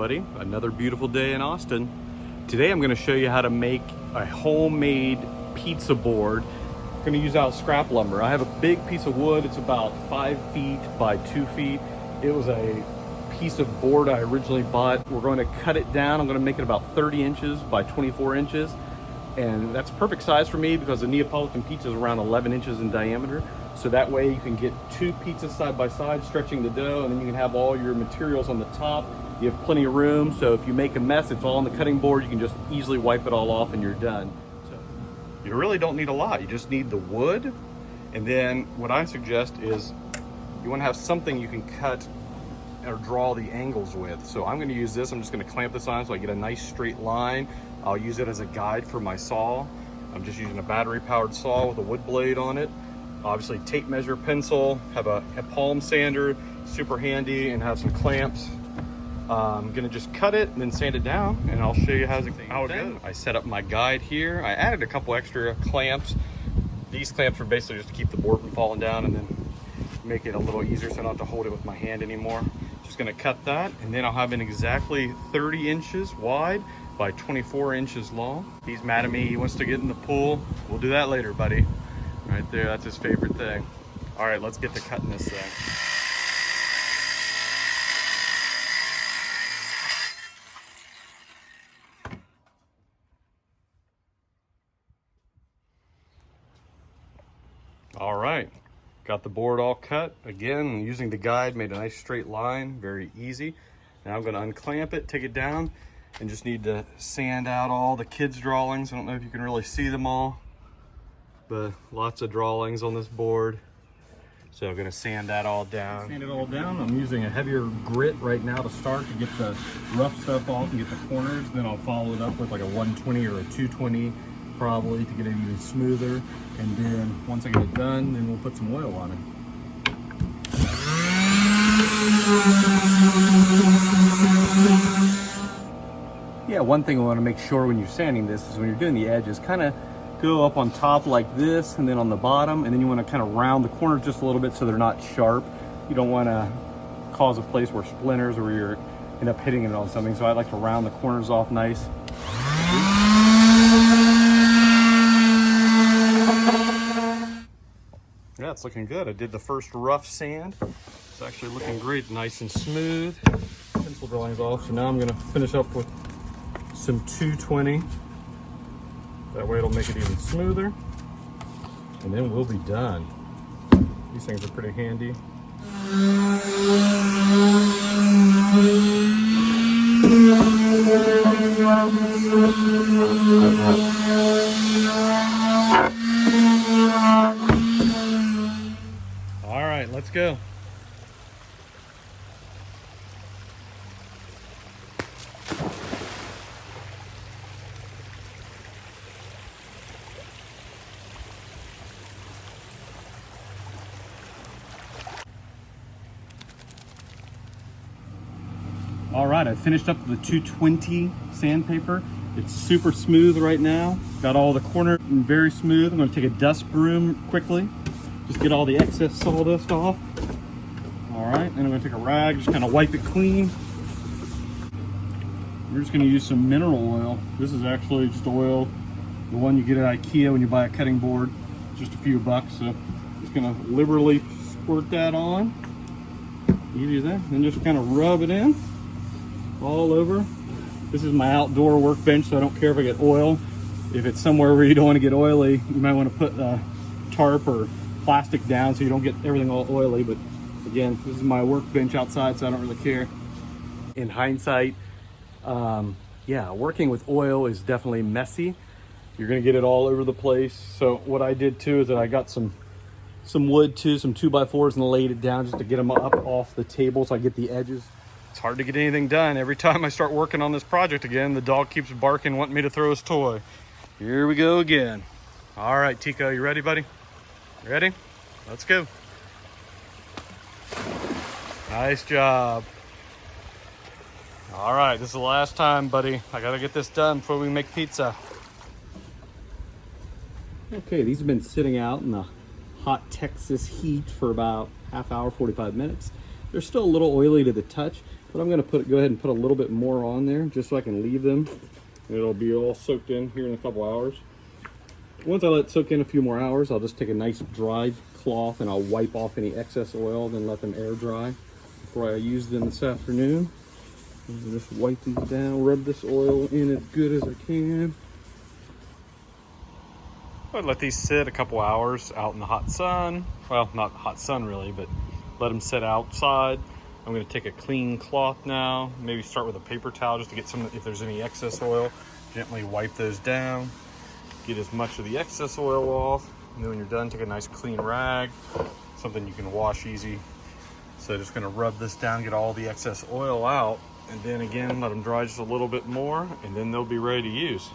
everybody. Another beautiful day in Austin. Today I'm going to show you how to make a homemade pizza board. I'm going to use out scrap lumber. I have a big piece of wood. It's about 5 feet by 2 feet. It was a piece of board I originally bought. We're going to cut it down. I'm going to make it about 30 inches by 24 inches. And that's perfect size for me because the Neapolitan pizza is around 11 inches in diameter. So that way you can get 2 pizzas side by side, stretching the dough, and then you can have all your materials on the top. You have plenty of room, so if you make a mess, it's all on the cutting board. You can just easily wipe it all off and you're done. So you really don't need a lot. You just need the wood. And then what I suggest is you want to have something you can cut or draw the angles with. So I'm going to use this. I'm just going to clamp this on so I get a nice straight line. I'll use it as a guide for my saw. I'm just using a battery powered saw with a wood blade on it. Obviously tape measure pencil, have a palm sander, super handy, and have some clamps. I'm gonna just cut it and then sand it down, and I'll show you how it goes. I set up my guide here. I added a couple extra clamps. These clamps are basically just to keep the board from falling down and then make it a little easier so I don't have to hold it with my hand anymore. Just gonna cut that, and then I'll have it exactly 30 inches wide by 24 inches long. He's mad at me, he wants to get in the pool. We'll do that later, buddy. Right there, that's his favorite thing. All right, let's get to cutting this thing. All right, got the board all cut. Again, using the guide, made a nice straight line, very easy. Now I'm gonna unclamp it, take it down, and just need to sand out all the kids' drawings. I don't know if you can really see them all, but lots of drawings on this board. So I'm gonna sand that all down. Sand it all down. I'm using a heavier grit right now to start to get the rough stuff off and get the corners. Then I'll follow it up with like a 120 or a 220 probably to get it even smoother. And then once I get it done, then we'll put some oil on it. Yeah, one thing I want to make sure when you're sanding this is when you're doing the edges, kind of go up on top like this and then on the bottom, and then you want to kind of round the corners just a little bit so they're not sharp. You don't want to cause a place where splinters or you're end up hitting it on something, so I like to round the corners off nice. Yeah, it's looking good. I did the first rough sand. It's actually looking great, nice and smooth. Pencil drawings off, so now I'm going to finish up with some 220. That way it'll make it even smoother. And then we'll be done. These things are pretty handy. All right, let's go. All right, I finished up the 220 sandpaper. It's super smooth right now. Got all the corners very smooth. I'm gonna take a dust broom quickly. Just get all the excess sawdust off. All right, then I'm gonna take a rag, just kind of wipe it clean. We're just gonna use some mineral oil. This is actually just oil, the one you get at IKEA when you buy a cutting board. Just a few bucks, so just gonna liberally squirt that on. Easy as that, and just kind of rub it in all over. This is my outdoor workbench, so I don't care if I get oil. If it's somewhere where you don't want to get oily, you might want to put a tarp or plastic down so you don't get everything all oily. But again, this is my workbench outside, so I don't really care. In hindsight, yeah, working with oil is definitely messy. You're gonna get it all over the place. So what I did too is that I got some wood too, some 2x4s, and laid it down just to get them up off the table so I get the edges. It's hard to get anything done. Every time I start working on this project again, the dog keeps barking, wanting me to throw his toy. Here we go again. All right, Tico, you ready, buddy? Ready? Let's go. Nice job. All right, this is the last time, buddy. I gotta get this done before we make pizza. Okay, these have been sitting out in the hot Texas heat for about half hour, 45 minutes. They're still a little oily to the touch. But I'm gonna go ahead and put a little bit more on there just so I can leave them. And it'll be all soaked in here in a couple hours. Once I let it soak in a few more hours, I'll just take a nice dry cloth and I'll wipe off any excess oil, then let them air dry before I use them this afternoon. And just wipe these down, rub this oil in as good as I can. I'd let these sit a couple hours out in the hot sun. Well, not hot sun really, but let them sit outside. I'm going to take a clean cloth now, maybe start with a paper towel just to get some, if there's any excess oil, gently wipe those down, get as much of the excess oil off, and then when you're done, take a nice clean rag, something you can wash easy. So just going to rub this down, get all the excess oil out, and then again, let them dry just a little bit more, and then they'll be ready to use.